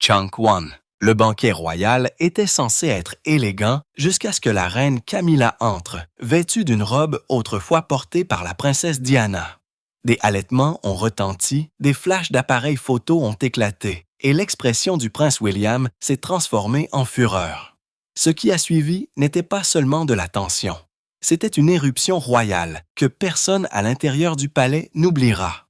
Chunk One. Le banquet royal était censé être élégant jusqu'à ce que la reine Camilla entre, vêtue d'une robe autrefois portée par la princesse Diana. Des halètements ont retenti, des flashs d'appareils photo ont éclaté, et l'expression du prince William s'est transformée en fureur. Ce qui a suivi n'était pas seulement de la tension. C'était une éruption royale que personne à l'intérieur du palais n'oubliera.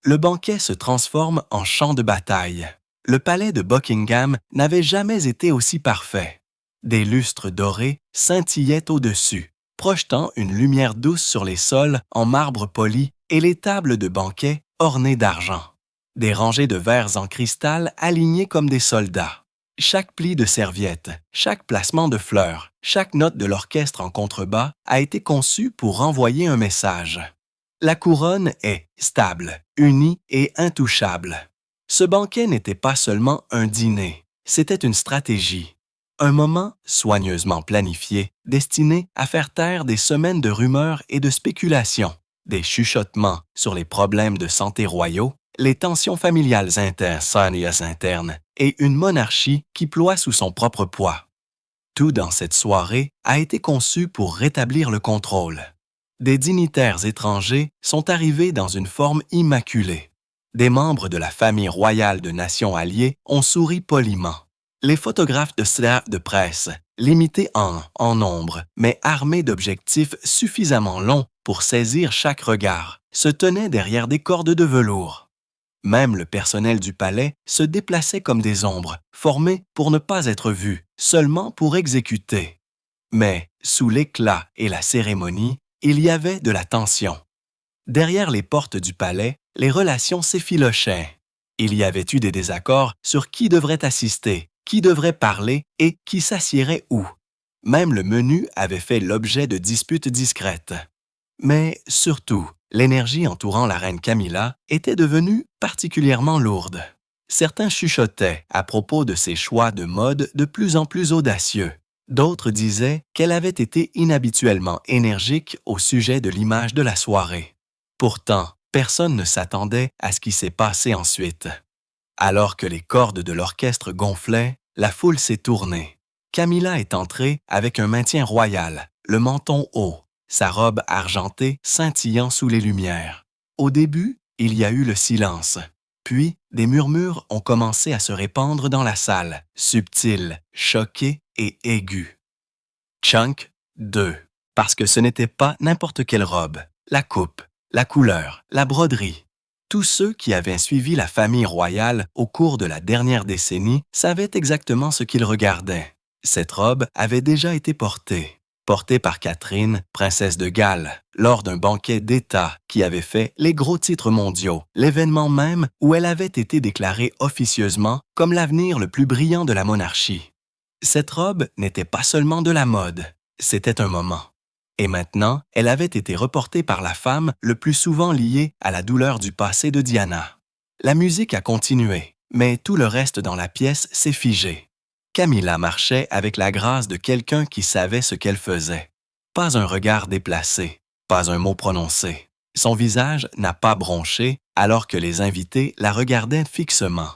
Le banquet se transforme en champ de bataille. Le palais de Buckingham n'avait jamais été aussi parfait. Des lustres dorés scintillaient au-dessus, projetant une lumière douce sur les sols en marbre poli et les tables de banquet ornées d'argent. Des rangées de verres en cristal alignés comme des soldats. Chaque pli de serviette, chaque placement de fleurs, chaque note de l'orchestre en contrebas a été conçu pour renvoyer un message. La couronne est stable, unie et intouchable. Ce banquet n'était pas seulement un dîner, c'était une stratégie. Un moment soigneusement planifié, destiné à faire taire des semaines de rumeurs et de spéculations, des chuchotements sur les problèmes de santé royaux, les tensions familiales internes et une monarchie qui ploie sous son propre poids. Tout dans cette soirée a été conçu pour rétablir le contrôle. Des dignitaires étrangers sont arrivés dans une forme immaculée. Des membres de la famille royale de nations alliées ont souri poliment. Les photographes de presse, limités en nombre, mais armés d'objectifs suffisamment longs pour saisir chaque regard, se tenaient derrière des cordes de velours. Même le personnel du palais se déplaçait comme des ombres, formés pour ne pas être vus, seulement pour exécuter. Mais, sous l'éclat et la cérémonie, il y avait de la tension. Derrière les portes du palais, les relations s'effilochaient. Il y avait eu des désaccords sur qui devrait assister, qui devrait parler et qui s'assiérait où. Même le menu avait fait l'objet de disputes discrètes. Mais surtout, l'énergie entourant la reine Camilla était devenue particulièrement lourde. Certains chuchotaient à propos de ses choix de mode de plus en plus audacieux. D'autres disaient qu'elle avait été inhabituellement énergique au sujet de l'image de la soirée. Pourtant, personne ne s'attendait à ce qui s'est passé ensuite. Alors que les cordes de l'orchestre gonflaient, la foule s'est tournée. Camilla est entrée avec un maintien royal, le menton haut, sa robe argentée scintillant sous les lumières. Au début, il y a eu le silence. Puis, des murmures ont commencé à se répandre dans la salle, subtils, choqués et aigus. Chunk 2. Parce que ce n'était pas n'importe quelle robe, la coupe, la couleur, la broderie. Tous ceux qui avaient suivi la famille royale au cours de la dernière décennie savaient exactement ce qu'ils regardaient. Cette robe avait déjà été portée par Catherine, princesse de Galles, lors d'un banquet d'État qui avait fait les gros titres mondiaux, l'événement même où elle avait été déclarée officieusement comme l'avenir le plus brillant de la monarchie. Cette robe n'était pas seulement de la mode, c'était un moment. Et maintenant, elle avait été reportée par la femme le plus souvent liée à la douleur du passé de Diana. La musique a continué, mais tout le reste dans la pièce s'est figé. Camilla marchait avec la grâce de quelqu'un qui savait ce qu'elle faisait. Pas un regard déplacé, pas un mot prononcé. Son visage n'a pas bronché alors que les invités la regardaient fixement.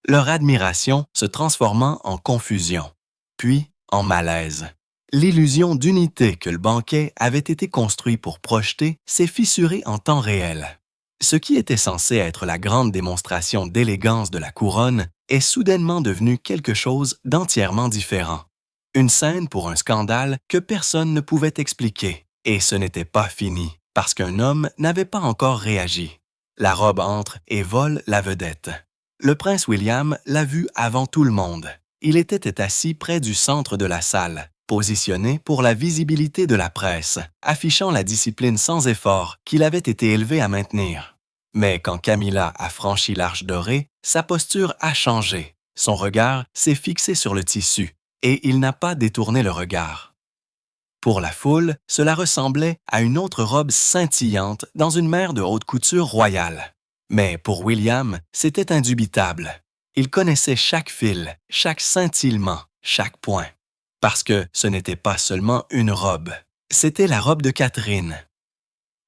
Leur admiration se transformant en confusion, puis en malaise. L'illusion d'unité que le banquet avait été construit pour projeter s'est fissurée en temps réel. Ce qui était censé être la grande démonstration d'élégance de la couronne est soudainement devenu quelque chose d'entièrement différent. Une scène pour un scandale que personne ne pouvait expliquer. Et ce n'était pas fini, parce qu'un homme n'avait pas encore réagi. La robe entre et vole la vedette. Le prince William l'a vu avant tout le monde. Il était assis près du centre de la salle, positionné pour la visibilité de la presse, affichant la discipline sans effort qu'il avait été élevé à maintenir. Mais quand Camilla a franchi l'arche dorée, sa posture a changé. Son regard s'est fixé sur le tissu, et il n'a pas détourné le regard. Pour la foule, cela ressemblait à une autre robe scintillante dans une mer de haute couture royale. Mais pour William, c'était indubitable. Il connaissait chaque fil, chaque scintillement, chaque point. Parce que ce n'était pas seulement une robe, c'était la robe de Catherine.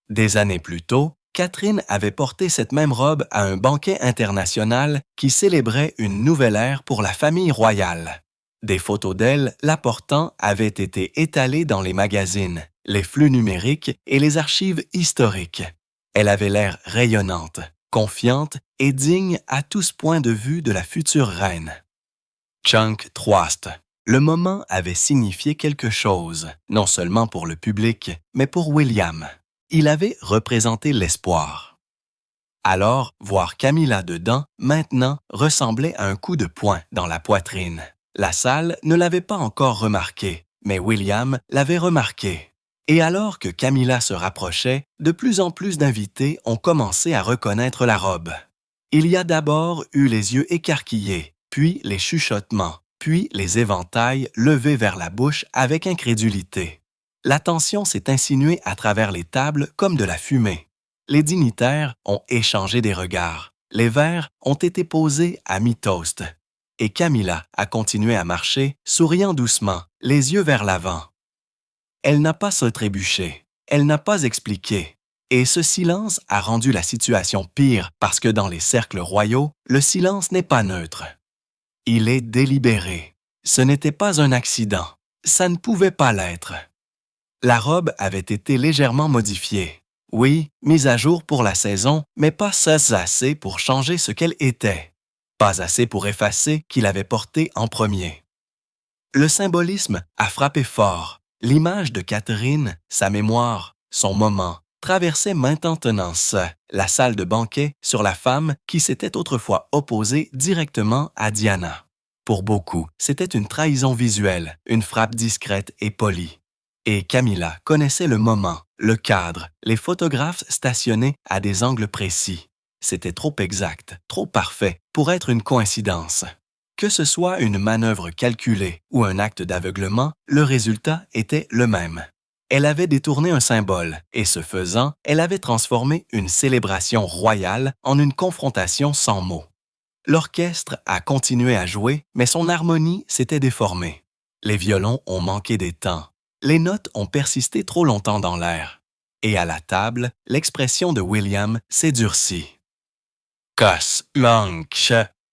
Des années plus tôt, Catherine avait porté cette même robe à un banquet international qui célébrait une nouvelle ère pour la famille royale. Des photos d'elle la portant avaient été étalées dans les magazines, les flux numériques et les archives historiques. Elle avait l'air rayonnante, confiante et digne à tous points de vue de la future reine. Chunk Trust. Le moment avait signifié quelque chose, non seulement pour le public, mais pour William. Il avait représenté l'espoir. Alors, voir Camilla dedans, maintenant, ressemblait à un coup de poing dans la poitrine. La salle ne l'avait pas encore remarqué, mais William l'avait remarqué. Et alors que Camilla se rapprochait, de plus en plus d'invités ont commencé à reconnaître la robe. Il y a d'abord eu les yeux écarquillés, puis les chuchotements, puis les éventails levés vers la bouche avec incrédulité. L'attention s'est insinuée à travers les tables comme de la fumée. Les dignitaires ont échangé des regards. Les verres ont été posés à mi-toast. Et Camilla a continué à marcher, souriant doucement, les yeux vers l'avant. Elle n'a pas se trébuché. Elle n'a pas expliqué. Et ce silence a rendu la situation pire parce que dans les cercles royaux, le silence n'est pas neutre. Il est délibéré. Ce n'était pas un accident. Ça ne pouvait pas l'être. La robe avait été légèrement modifiée. Oui, mise à jour pour la saison, mais pas assez pour changer ce qu'elle était. Pas assez pour effacer qu'il avait porté en premier. Le symbolisme a frappé fort. L'image de Catherine, sa mémoire, son moment, traversait maintenant la salle de banquet sur la femme qui s'était autrefois opposée directement à Diana. Pour beaucoup, c'était une trahison visuelle, une frappe discrète et polie. Et Camilla connaissait le moment, le cadre, les photographes stationnés à des angles précis. C'était trop exact, trop parfait pour être une coïncidence. Que ce soit une manœuvre calculée ou un acte d'aveuglement, le résultat était le même. Elle avait détourné un symbole et ce faisant, elle avait transformé une célébration royale en une confrontation sans mots. L'orchestre a continué à jouer, mais son harmonie s'était déformée. Les violons ont manqué des temps. Les notes ont persisté trop longtemps dans l'air. Et à la table, l'expression de William s'est durcie. Cos, manche,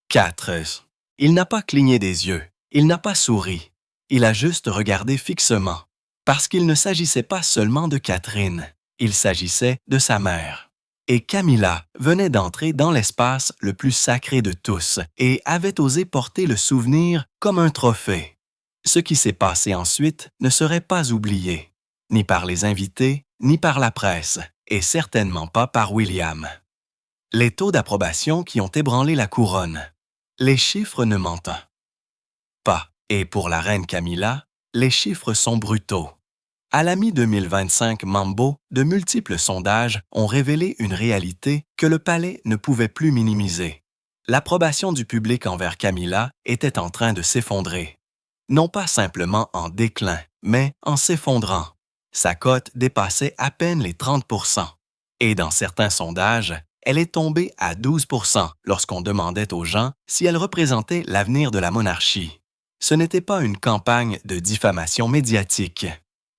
4. Il n'a pas cligné des yeux, il n'a pas souri. Il a juste regardé fixement. Parce qu'il ne s'agissait pas seulement de Catherine, il s'agissait de sa mère. Et Camilla venait d'entrer dans l'espace le plus sacré de tous et avait osé porter le souvenir comme un trophée. Ce qui s'est passé ensuite ne serait pas oublié, ni par les invités, ni par la presse, et certainement pas par William. Les taux d'approbation qui ont ébranlé la couronne. Les chiffres ne mentent pas. Et pour la reine Camilla, les chiffres sont brutaux. À la mi-2025 Mambo, de multiples sondages ont révélé une réalité que le palais ne pouvait plus minimiser. L'approbation du public envers Camilla était en train de s'effondrer. Non pas simplement en déclin, mais en s'effondrant. Sa cote dépassait à peine les 30%. Et dans certains sondages, elle est tombée à 12% lorsqu'on demandait aux gens si elle représentait l'avenir de la monarchie. Ce n'était pas une campagne de diffamation médiatique.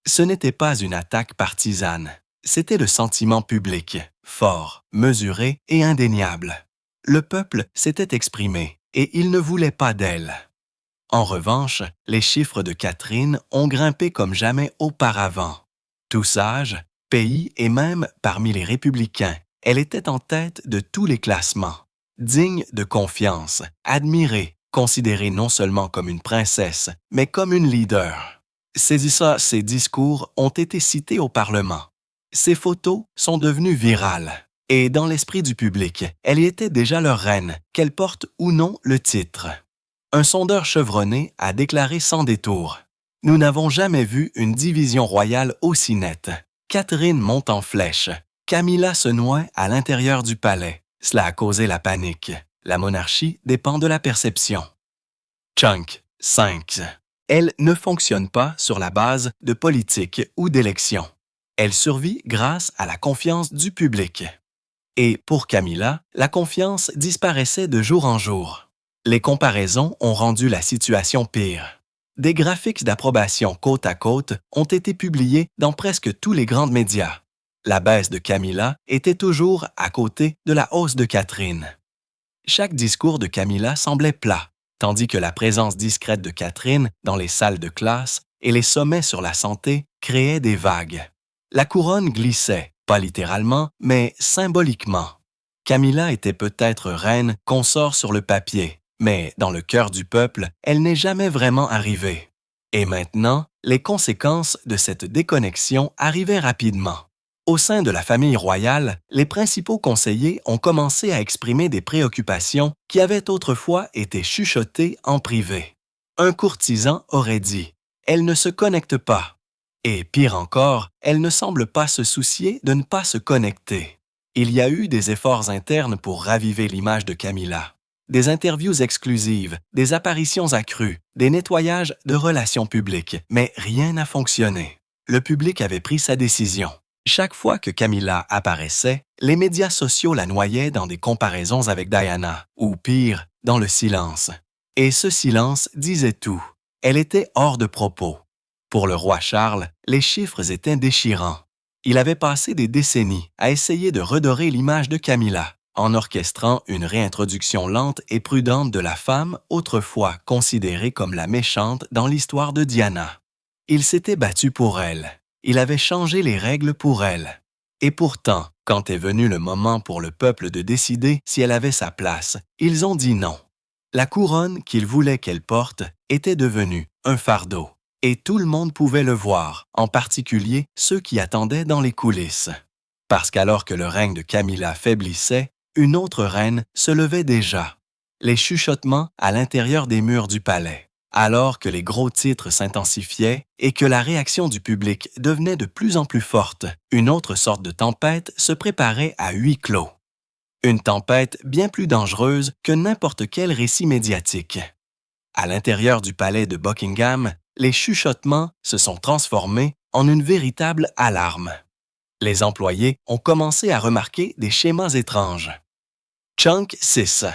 Ce n'était pas une attaque partisane. C'était le sentiment public, fort, mesuré et indéniable. Le peuple s'était exprimé et il ne voulait pas d'elle. En revanche, les chiffres de Catherine ont grimpé comme jamais auparavant. Tous âges, pays et même parmi les républicains, elle était en tête de tous les classements. Digne de confiance, admirée, considérée non seulement comme une princesse, mais comme une leader. Ses discours ont été cités au Parlement. Ses photos sont devenues virales. Et dans l'esprit du public, elle y était déjà leur reine, qu'elle porte ou non le titre. Un sondeur chevronné a déclaré sans détour « Nous n'avons jamais vu une division royale aussi nette. Catherine monte en flèche. Camilla se noie à l'intérieur du palais. Cela a causé la panique. La monarchie dépend de la perception. » Chunk 5. Elle ne fonctionne pas sur la base de politique ou d'élection. Elle survit grâce à la confiance du public. Et pour Camilla, la confiance disparaissait de jour en jour. Les comparaisons ont rendu la situation pire. Des graphiques d'approbation côte à côte ont été publiés dans presque tous les grands médias. La baisse de Camilla était toujours à côté de la hausse de Catherine. Chaque discours de Camilla semblait plat, tandis que la présence discrète de Catherine dans les salles de classe et les sommets sur la santé créaient des vagues. La couronne glissait, pas littéralement, mais symboliquement. Camilla était peut-être reine consort sur le papier, mais dans le cœur du peuple, elle n'est jamais vraiment arrivée. Et maintenant, les conséquences de cette déconnexion arrivaient rapidement. Au sein de la famille royale, les principaux conseillers ont commencé à exprimer des préoccupations qui avaient autrefois été chuchotées en privé. Un courtisan aurait dit « Elle ne se connecte pas ». Et pire encore, elle ne semble pas se soucier de ne pas se connecter. Il y a eu des efforts internes pour raviver l'image de Camilla. Des interviews exclusives, des apparitions accrues, des nettoyages de relations publiques, mais rien n'a fonctionné. Le public avait pris sa décision. Chaque fois que Camilla apparaissait, les médias sociaux la noyaient dans des comparaisons avec Diana, ou pire, dans le silence. Et ce silence disait tout. Elle était hors de propos. Pour le roi Charles, les chiffres étaient déchirants. Il avait passé des décennies à essayer de redorer l'image de Camilla, en orchestrant une réintroduction lente et prudente de la femme autrefois considérée comme la méchante dans l'histoire de Diana. Il s'était battu pour elle. Il avait changé les règles pour elle. Et pourtant, quand est venu le moment pour le peuple de décider si elle avait sa place, ils ont dit non. La couronne qu'ils voulaient qu'elle porte était devenue un fardeau. Et tout le monde pouvait le voir, en particulier ceux qui attendaient dans les coulisses. Parce qu'alors que le règne de Camilla faiblissait, une autre reine se levait déjà. Les chuchotements à l'intérieur des murs du palais. Alors que les gros titres s'intensifiaient et que la réaction du public devenait de plus en plus forte, une autre sorte de tempête se préparait à huis clos. Une tempête bien plus dangereuse que n'importe quel récit médiatique. À l'intérieur du palais de Buckingham, les chuchotements se sont transformés en une véritable alarme. Les employés ont commencé à remarquer des schémas étranges. Chunk 6.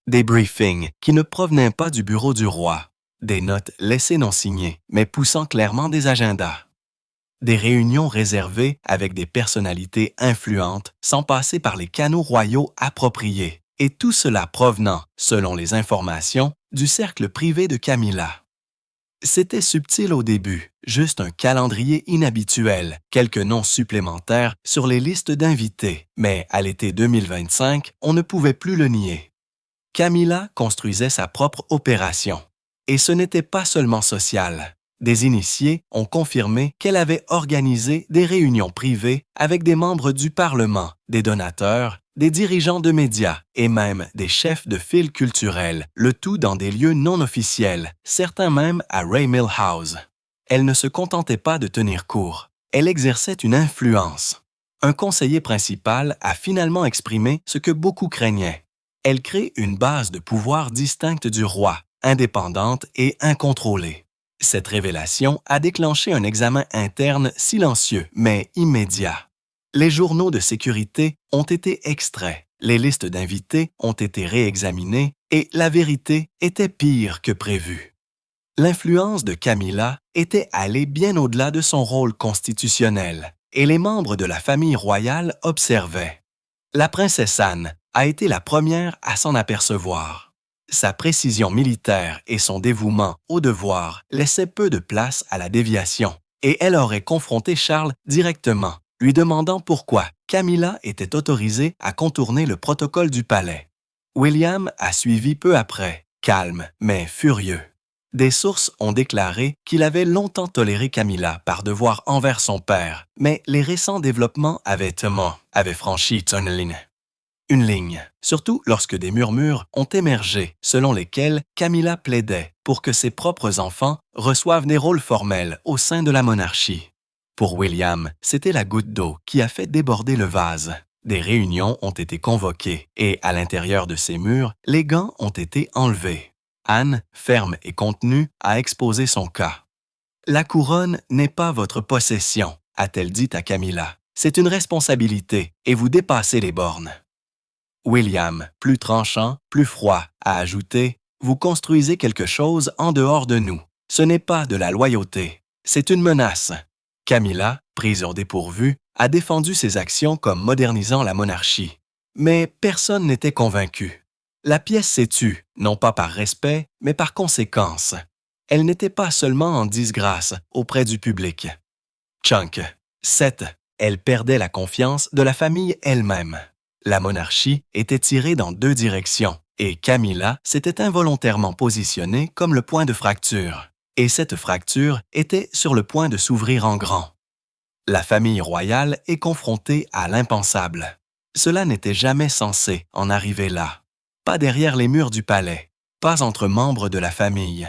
Des briefings qui ne provenaient pas du bureau du roi. Des notes laissées non signées, mais poussant clairement des agendas. Des réunions réservées avec des personnalités influentes sans passer par les canaux royaux appropriés. Et tout cela provenant, selon les informations, du cercle privé de Camilla. C'était subtil au début, juste un calendrier inhabituel, quelques noms supplémentaires sur les listes d'invités, mais à l'été 2025, on ne pouvait plus le nier. Camilla construisait sa propre opération. Et ce n'était pas seulement social. Des initiés ont confirmé qu'elle avait organisé des réunions privées avec des membres du Parlement, des donateurs, des dirigeants de médias et même des chefs de file culturels, le tout dans des lieux non officiels, certains même à Raymil House. Elle ne se contentait pas de tenir court, elle exerçait une influence. Un conseiller principal a finalement exprimé ce que beaucoup craignaient. Elle crée une base de pouvoir distincte du roi, indépendante et incontrôlée. Cette révélation a déclenché un examen interne silencieux mais immédiat. Les journaux de sécurité ont été extraits, les listes d'invités ont été réexaminées et la vérité était pire que prévu. L'influence de Camilla était allée bien au-delà de son rôle constitutionnel et les membres de la famille royale observaient. La princesse Anne a été la première à s'en apercevoir. Sa précision militaire et son dévouement au devoir laissaient peu de place à la déviation et elle aurait confronté Charles directement, lui demandant pourquoi Camilla était autorisée à contourner le protocole du palais. William a suivi peu après, calme mais furieux. Des sources ont déclaré qu'il avait longtemps toléré Camilla par devoir envers son père, mais les récents développements avaient franchi une ligne, surtout lorsque des murmures ont émergé selon lesquels Camilla plaidait pour que ses propres enfants reçoivent des rôles formels au sein de la monarchie. Pour William, c'était la goutte d'eau qui a fait déborder le vase. Des réunions ont été convoquées et, à l'intérieur de ces murs, les gants ont été enlevés. Anne, ferme et contenue, a exposé son cas. « La couronne n'est pas votre possession », a-t-elle dit à Camilla. « C'est une responsabilité et vous dépassez les bornes. » William, plus tranchant, plus froid, a ajouté « Vous construisez quelque chose en dehors de nous. Ce n'est pas de la loyauté. C'est une menace. » Camilla, prise au dépourvu, a défendu ses actions comme modernisant la monarchie. Mais personne n'était convaincu. La pièce s'est tue, non pas par respect, mais par conséquence. Elle n'était pas seulement en disgrâce auprès du public. Chunk. 7. Elle perdait la confiance de la famille elle-même. La monarchie était tirée dans deux directions, et Camilla s'était involontairement positionnée comme le point de fracture. Et cette fracture était sur le point de s'ouvrir en grand. La famille royale est confrontée à l'impensable. Cela n'était jamais censé en arriver là. Pas derrière les murs du palais, pas entre membres de la famille.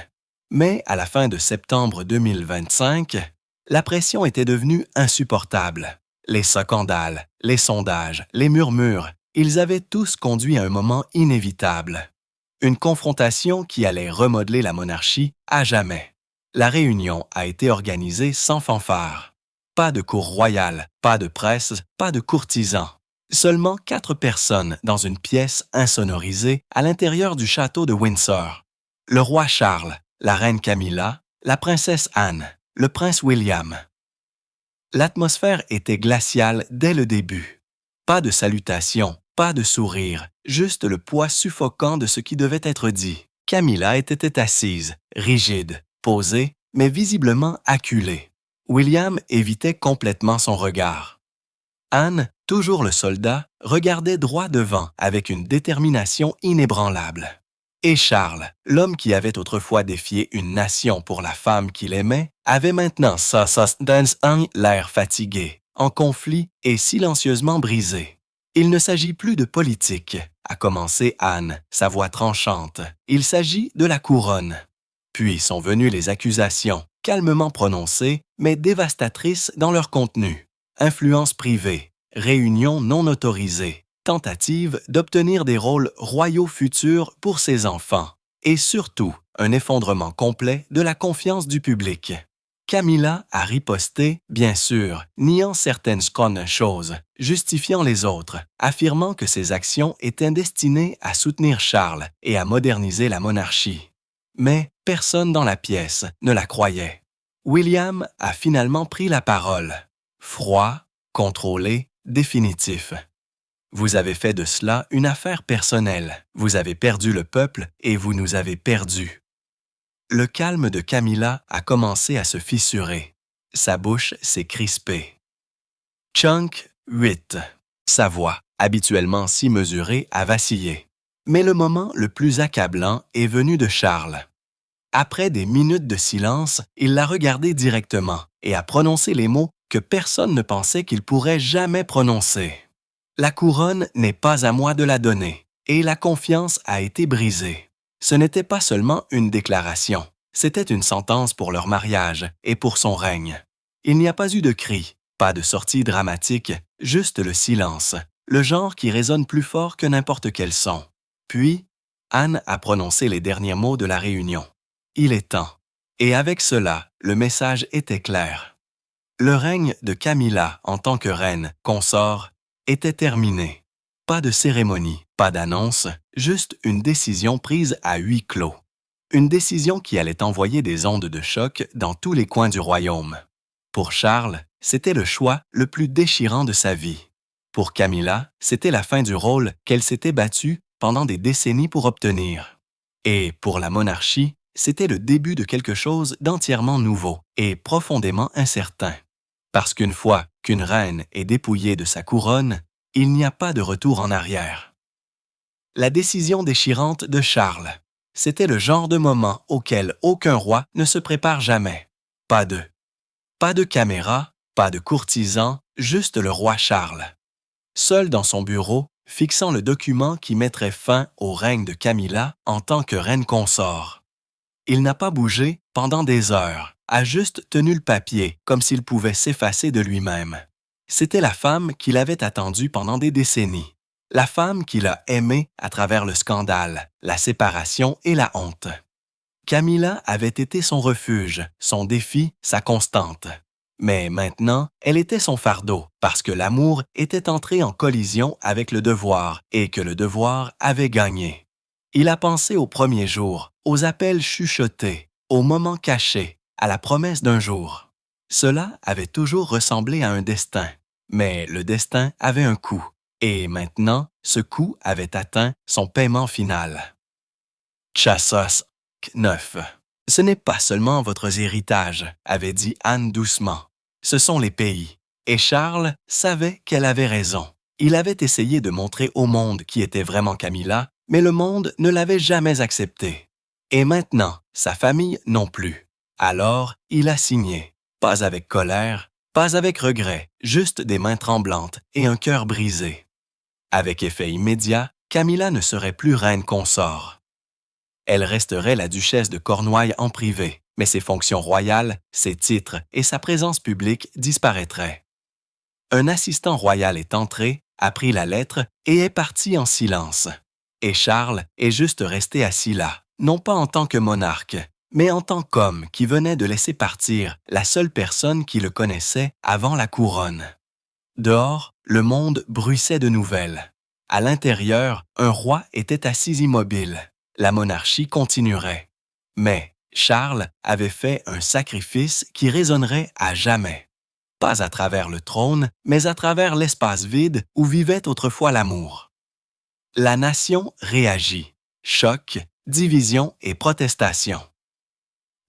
Mais à la fin de septembre 2025, la pression était devenue insupportable. Les scandales, les sondages, les murmures, ils avaient tous conduit à un moment inévitable. Une confrontation qui allait remodeler la monarchie à jamais. La réunion a été organisée sans fanfare. Pas de cour royale, pas de presse, pas de courtisans. Seulement 4 personnes dans une pièce insonorisée à l'intérieur du château de Windsor. Le roi Charles, la reine Camilla, la princesse Anne, le prince William. L'atmosphère était glaciale dès le début. Pas de salutations, pas de sourires, juste le poids suffocant de ce qui devait être dit. Camilla était assise, rigide, posée, mais visiblement acculée. William évitait complètement son regard. Anne, toujours le soldat, regardait droit devant avec une détermination inébranlable. Et Charles, l'homme qui avait autrefois défié une nation pour la femme qu'il aimait, avait maintenant l'air fatigué, en conflit et silencieusement brisé. Il ne s'agit plus de politique, a commencé Anne, sa voix tranchante. Il s'agit de la couronne. Puis sont venues les accusations, calmement prononcées, mais dévastatrices dans leur contenu. Influence privée, réunions non autorisées, tentative d'obtenir des rôles royaux futurs pour ses enfants, et surtout un effondrement complet de la confiance du public. Camilla a riposté, bien sûr, niant certaines choses, justifiant les autres, affirmant que ses actions étaient destinées à soutenir Charles et à moderniser la monarchie. Mais personne dans la pièce ne la croyait. William a finalement pris la parole. Froid, contrôlé, définitif. Vous avez fait de cela une affaire personnelle. Vous avez perdu le peuple et vous nous avez perdus. Le calme de Camilla a commencé à se fissurer. Sa bouche s'est crispée. Chunk 8. Sa voix, habituellement si mesurée, a vacillé. Mais le moment le plus accablant est venu de Charles. Après des minutes de silence, il l'a regardé directement et a prononcé les mots que personne ne pensait qu'il pourrait jamais prononcer. La couronne n'est pas à moi de la donner, et la confiance a été brisée. Ce n'était pas seulement une déclaration, c'était une sentence pour leur mariage et pour son règne. Il n'y a pas eu de cris, pas de sortie dramatique, juste le silence, le genre qui résonne plus fort que n'importe quel son. Puis, Anne a prononcé les derniers mots de la réunion. Il est temps. Et avec cela, le message était clair. Le règne de Camilla en tant que reine, consort, était terminé. Pas de cérémonie, pas d'annonce, juste une décision prise à huis clos. Une décision qui allait envoyer des ondes de choc dans tous les coins du royaume. Pour Charles, c'était le choix le plus déchirant de sa vie. Pour Camilla, c'était la fin du rôle qu'elle s'était battue pendant des décennies pour obtenir. Et pour la monarchie, c'était le début de quelque chose d'entièrement nouveau et profondément incertain. Parce qu'une fois qu'une reine est dépouillée de sa couronne, il n'y a pas de retour en arrière. La décision déchirante de Charles, c'était le genre de moment auquel aucun roi ne se prépare jamais. Pas de caméra, pas de courtisan, juste le roi Charles. Seul dans son bureau, fixant le document qui mettrait fin au règne de Camilla en tant que reine consort. Il n'a pas bougé pendant des heures, a juste tenu le papier comme s'il pouvait s'effacer de lui-même. C'était la femme qu'il avait attendue pendant des décennies. La femme qu'il a aimée à travers le scandale, la séparation et la honte. Camilla avait été son refuge, son défi, sa constante. Mais maintenant, elle était son fardeau parce que l'amour était entré en collision avec le devoir et que le devoir avait gagné. Il a pensé aux premiers jours, aux appels chuchotés, aux moments cachés, à la promesse d'un jour. Cela avait toujours ressemblé à un destin. Mais le destin avait un coût, et maintenant, ce coût avait atteint son paiement final. Chassos 9. Ce n'est pas seulement votre héritage, avait dit Anne doucement. Ce sont les pays. Et Charles savait qu'elle avait raison. Il avait essayé de montrer au monde qui était vraiment Camilla, mais le monde ne l'avait jamais accepté. Et maintenant, sa famille non plus. Alors, il a signé. Pas avec colère, pas avec regret, juste des mains tremblantes et un cœur brisé. Avec effet immédiat, Camilla ne serait plus reine consort. Elle resterait la duchesse de Cornouailles en privé, mais ses fonctions royales, ses titres et sa présence publique disparaîtraient. Un assistant royal est entré, a pris la lettre et est parti en silence. Et Charles est juste resté assis là, non pas en tant que monarque, mais en tant qu'homme qui venait de laisser partir la seule personne qui le connaissait avant la couronne. Dehors, le monde bruissait de nouvelles. À l'intérieur, un roi était assis immobile. La monarchie continuerait. Mais Charles avait fait un sacrifice qui résonnerait à jamais. Pas à travers le trône, mais à travers l'espace vide où vivait autrefois l'amour. La nation réagit. Choc, division et protestation.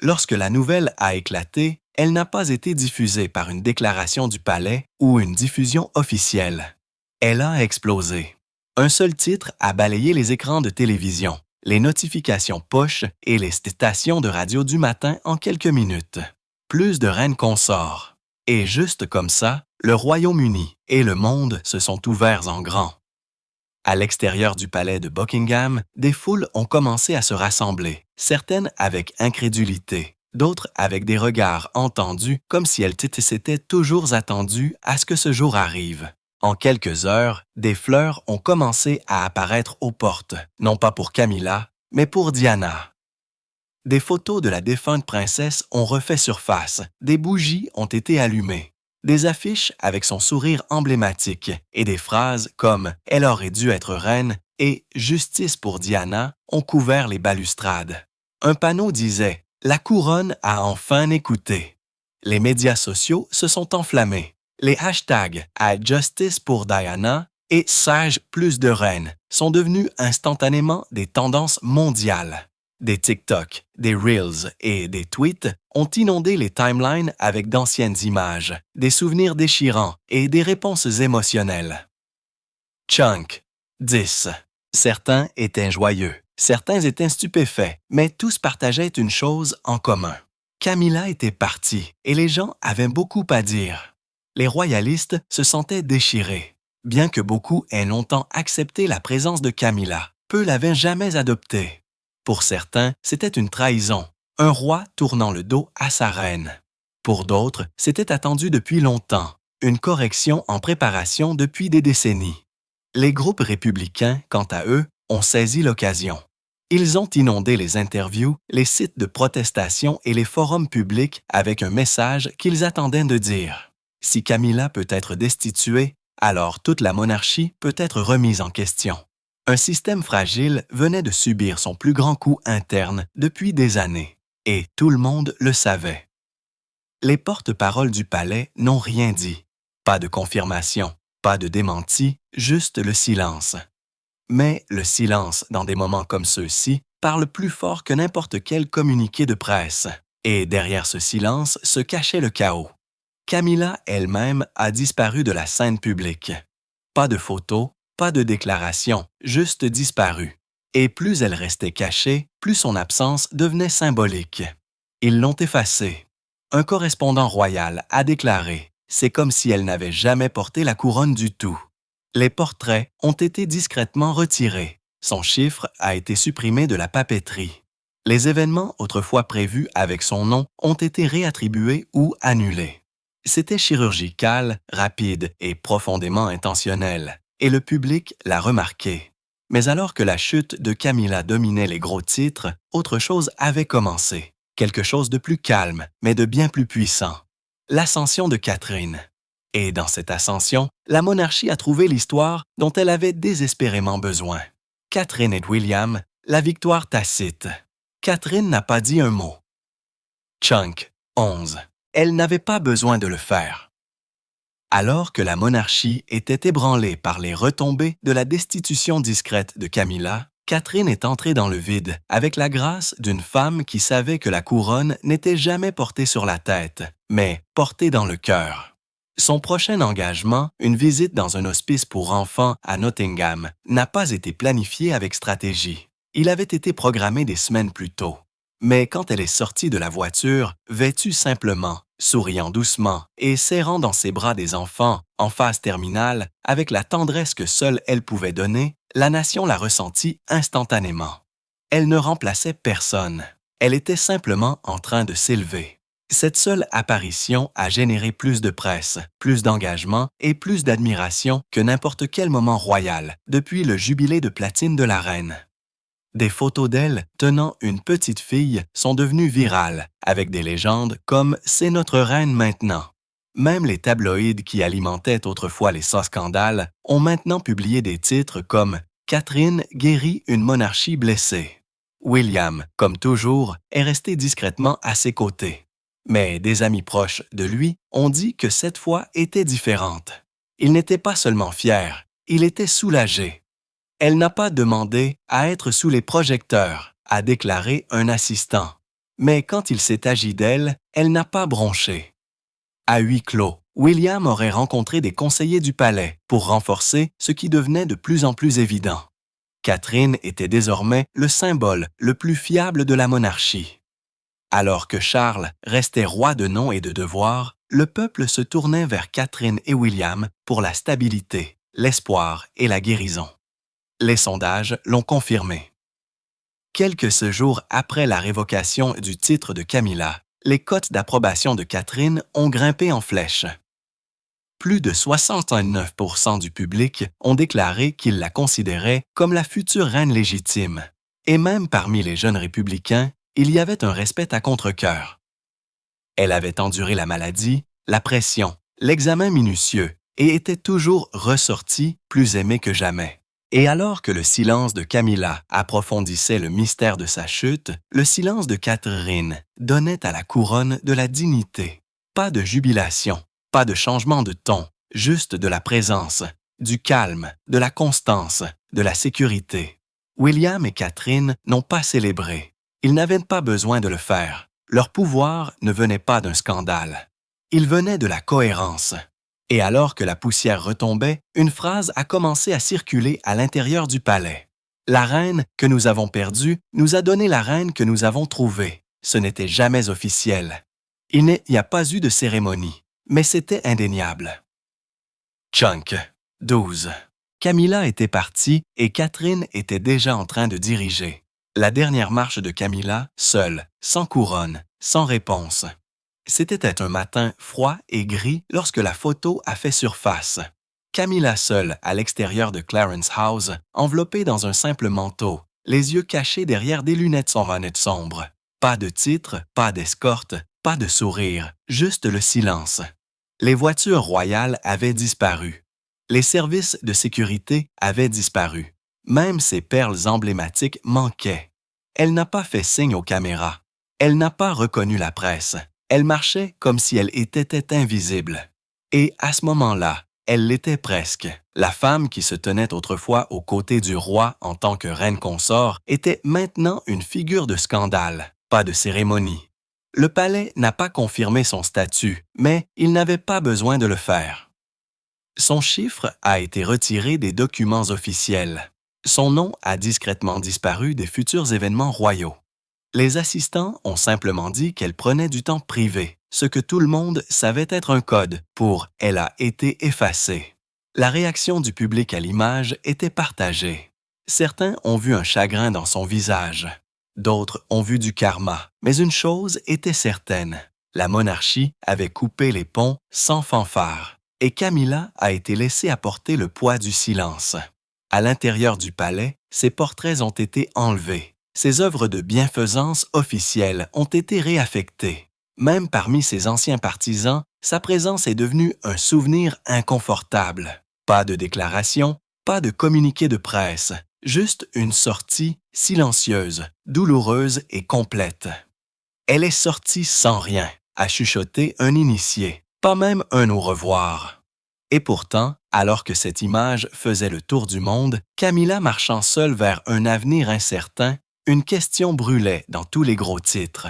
Lorsque la nouvelle a éclaté, elle n'a pas été diffusée par une déclaration du palais ou une diffusion officielle. Elle a explosé. Un seul titre a balayé les écrans de télévision, les notifications push et les stations de radio du matin en quelques minutes. Plus de reines consorts. Et juste comme ça, le Royaume-Uni et le monde se sont ouverts en grand. À l'extérieur du palais de Buckingham, des foules ont commencé à se rassembler, certaines avec incrédulité, d'autres avec des regards entendus comme si elles s'étaient toujours attendues à ce que ce jour arrive. En quelques heures, des fleurs ont commencé à apparaître aux portes, non pas pour Camilla, mais pour Diana. Des photos de la défunte princesse ont refait surface, des bougies ont été allumées, des affiches avec son sourire emblématique et des phrases comme « Elle aurait dû être reine » et « Justice pour Diana » ont couvert les balustrades. Un panneau disait « La couronne a enfin écouté ». Les médias sociaux se sont enflammés. Les hashtags « Justice pour Diana » et « Sage plus de reine » sont devenus instantanément des tendances mondiales. Des TikTok, des Reels et des tweets ont inondé les timelines avec d'anciennes images, des souvenirs déchirants et des réponses émotionnelles. Chunk, 10. Certains étaient joyeux, certains étaient stupéfaits, mais tous partageaient une chose en commun. Camilla était partie et les gens avaient beaucoup à dire. Les royalistes se sentaient déchirés. Bien que beaucoup aient longtemps accepté la présence de Camilla, peu l'avaient jamais adoptée. Pour certains, c'était une trahison, un roi tournant le dos à sa reine. Pour d'autres, c'était attendu depuis longtemps, une correction en préparation depuis des décennies. Les groupes républicains, quant à eux, ont saisi l'occasion. Ils ont inondé les interviews, les sites de protestation et les forums publics avec un message qu'ils attendaient de dire. Si Camilla peut être destituée, alors toute la monarchie peut être remise en question. Un système fragile venait de subir son plus grand coup interne depuis des années, et tout le monde le savait. Les porte-paroles du palais n'ont rien dit. Pas de confirmation, pas de démenti, juste le silence. Mais le silence, dans des moments comme ceux-ci, parle plus fort que n'importe quel communiqué de presse. Et derrière ce silence se cachait le chaos. Camilla elle-même a disparu de la scène publique. Pas de photos, pas de déclaration, juste disparue. Et plus elle restait cachée, plus son absence devenait symbolique. Ils l'ont effacée. Un correspondant royal a déclaré « C'est comme si elle n'avait jamais porté la couronne du tout ». Les portraits ont été discrètement retirés. Son chiffre a été supprimé de la papeterie. Les événements autrefois prévus avec son nom ont été réattribués ou annulés. C'était chirurgical, rapide et profondément intentionnel, et le public l'a remarqué. Mais alors que la chute de Camilla dominait les gros titres, autre chose avait commencé. Quelque chose de plus calme, mais de bien plus puissant. L'ascension de Catherine. Et dans cette ascension, la monarchie a trouvé l'histoire dont elle avait désespérément besoin. Catherine et William, la victoire tacite. Catherine n'a pas dit un mot. Chunk, 11. Elle n'avait pas besoin de le faire. Alors que la monarchie était ébranlée par les retombées de la destitution discrète de Camilla, Catherine est entrée dans le vide avec la grâce d'une femme qui savait que la couronne n'était jamais portée sur la tête, mais portée dans le cœur. Son prochain engagement, une visite dans un hospice pour enfants à Nottingham, n'a pas été planifié avec stratégie. Il avait été programmé des semaines plus tôt. Mais quand elle est sortie de la voiture, vêtue simplement, souriant doucement et serrant dans ses bras des enfants en phase terminale avec la tendresse que seule elle pouvait donner, la nation la ressentit instantanément. Elle ne remplaçait personne. Elle était simplement en train de s'élever. Cette seule apparition a généré plus de presse, plus d'engagement et plus d'admiration que n'importe quel moment royal depuis le jubilé de platine de la reine. Des photos d'elle tenant une petite fille sont devenues virales, avec des légendes comme « C'est notre reine maintenant ». Même les tabloïds qui alimentaient autrefois les scandales ont maintenant publié des titres comme « Catherine guérit une monarchie blessée ». William, comme toujours, est resté discrètement à ses côtés. Mais des amis proches de lui ont dit que cette fois était différente. Il n'était pas seulement fier, il était soulagé. Elle n'a pas demandé à être sous les projecteurs, a déclaré un assistant. Mais quand il s'est agi d'elle, elle n'a pas bronché. À huis clos, William aurait rencontré des conseillers du palais pour renforcer ce qui devenait de plus en plus évident. Catherine était désormais le symbole le plus fiable de la monarchie. Alors que Charles restait roi de nom et de devoir, le peuple se tournait vers Catherine et William pour la stabilité, l'espoir et la guérison. Les sondages l'ont confirmé. Quelques jours après la révocation du titre de Camilla, les cotes d'approbation de Catherine ont grimpé en flèche. Plus de 69% du public ont déclaré qu'ils la considéraient comme la future reine légitime. Et même parmi les jeunes républicains, il y avait un respect à contre-cœur. Elle avait enduré la maladie, la pression, l'examen minutieux et était toujours ressortie plus aimée que jamais. Et alors que le silence de Camilla approfondissait le mystère de sa chute, le silence de Catherine donnait à la couronne de la dignité. Pas de jubilation, pas de changement de ton, juste de la présence, du calme, de la constance, de la sécurité. William et Catherine n'ont pas célébré. Ils n'avaient pas besoin de le faire. Leur pouvoir ne venait pas d'un scandale. Il venait de la cohérence. Et alors que la poussière retombait, une phrase a commencé à circuler à l'intérieur du palais. « La reine que nous avons perdue nous a donné la reine que nous avons trouvée. Ce n'était jamais officiel. Il n'y a pas eu de cérémonie, mais c'était indéniable. » Chunk, 12. Camilla était partie et Catherine était déjà en train de diriger. La dernière marche de Camilla, seule, sans couronne, sans réponse. C'était un matin froid et gris lorsque la photo a fait surface. Camilla seule à l'extérieur de Clarence House, enveloppée dans un simple manteau, les yeux cachés derrière des lunettes sombres. Pas de titre, pas d'escorte, pas de sourire, juste le silence. Les voitures royales avaient disparu. Les services de sécurité avaient disparu. Même ses perles emblématiques manquaient. Elle n'a pas fait signe aux caméras. Elle n'a pas reconnu la presse. Elle marchait comme si elle était invisible. Et à ce moment-là, elle l'était presque. La femme qui se tenait autrefois aux côtés du roi en tant que reine consort était maintenant une figure de scandale, pas de cérémonie. Le palais n'a pas confirmé son statut, mais il n'avait pas besoin de le faire. Son chiffre a été retiré des documents officiels. Son nom a discrètement disparu des futurs événements royaux. Les assistants ont simplement dit qu'elle prenait du temps privé, ce que tout le monde savait être un code pour « elle a été effacée ». La réaction du public à l'image était partagée. Certains ont vu un chagrin dans son visage. D'autres ont vu du karma. Mais une chose était certaine, la monarchie avait coupé les ponts sans fanfare. Et Camilla a été laissée apporter le poids du silence. À l'intérieur du palais, ses portraits ont été enlevés. Ses œuvres de bienfaisance officielles ont été réaffectées. Même parmi ses anciens partisans, sa présence est devenue un souvenir inconfortable. Pas de déclaration, pas de communiqué de presse, juste une sortie silencieuse, douloureuse et complète. Elle est sortie sans rien, a chuchoté un initié, pas même un au revoir. Et pourtant, alors que cette image faisait le tour du monde, Camilla marchant seule vers un avenir incertain, une question brûlait dans tous les gros titres.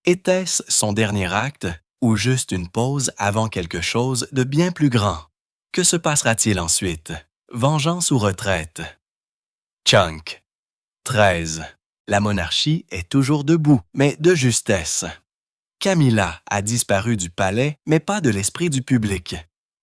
Était-ce son dernier acte ou juste une pause avant quelque chose de bien plus grand? Que se passera-t-il ensuite? Vengeance ou retraite? Chunk. 13. La monarchie est toujours debout, mais de justesse. Camilla a disparu du palais, mais pas de l'esprit du public.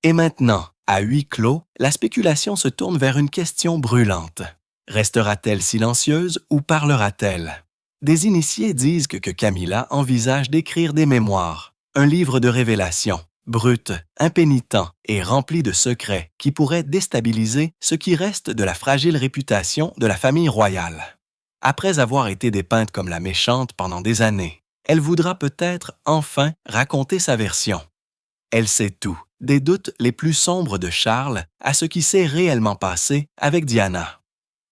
Et maintenant, à huis clos, la spéculation se tourne vers une question brûlante. Restera-t-elle silencieuse ou parlera-t-elle? Des initiés disent que Camilla envisage d'écrire des mémoires, un livre de révélations, brut, impénitent et rempli de secrets qui pourraient déstabiliser ce qui reste de la fragile réputation de la famille royale. Après avoir été dépeinte comme la méchante pendant des années, elle voudra peut-être enfin raconter sa version. Elle sait tout, des doutes les plus sombres de Charles à ce qui s'est réellement passé avec Diana.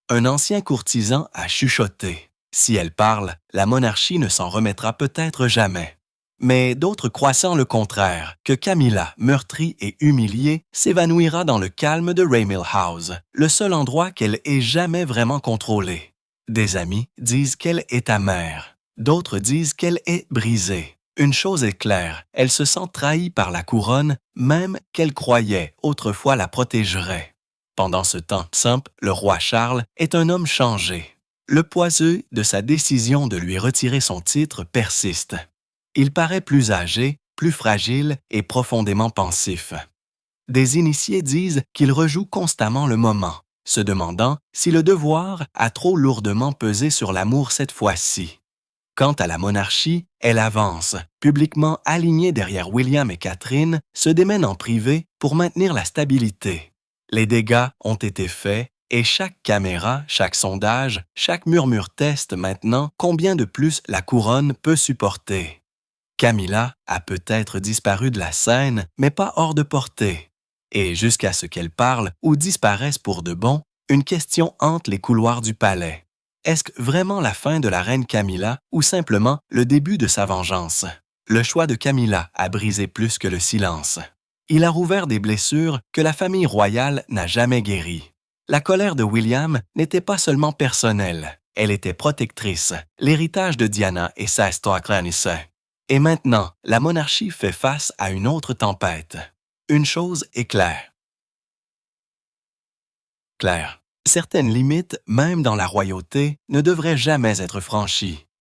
Un ancien courtisan a chuchoté. Si elle parle, la monarchie ne s'en remettra peut-être jamais. Mais d'autres croissant le contraire, que Camilla, meurtrie et humiliée, s'évanouira dans le calme de Raymil House, le seul endroit qu'elle ait jamais vraiment contrôlé. Des amis disent qu'elle est amère, d'autres disent qu'elle est brisée. Une chose est claire, elle se sent trahie par la couronne, même qu'elle croyait autrefois la protégerait. Pendant ce temps simple, le roi Charles est un homme changé. Le poiseux de sa décision de lui retirer son titre persiste. Il paraît plus âgé, plus fragile et profondément pensif. Des initiés disent qu'il rejoue constamment le moment, se demandant si le devoir a trop lourdement pesé sur l'amour cette fois-ci. Quant à la monarchie, elle avance, publiquement alignée derrière William et Catherine, se démène en privé pour maintenir la stabilité. Les dégâts ont été faits et chaque caméra, chaque sondage, chaque murmure teste maintenant combien de plus la couronne peut supporter. Camilla a peut-être disparu de la scène, mais pas hors de portée. Et jusqu'à ce qu'elle parle ou disparaisse pour de bon, une question hante les couloirs du palais. Est-ce vraiment la fin de la reine Camilla ou simplement le début de sa vengeance? Le choix de Camilla a brisé plus que le silence. Il a rouvert des blessures que la famille royale n'a jamais guéries. La colère de William n'était pas seulement personnelle, elle était protectrice, l'héritage de Diana et sa Stocklanisse. Et maintenant, la monarchie fait face à une autre tempête. Une chose est claire. Certaines limites, même dans la royauté, ne devraient jamais être franchies.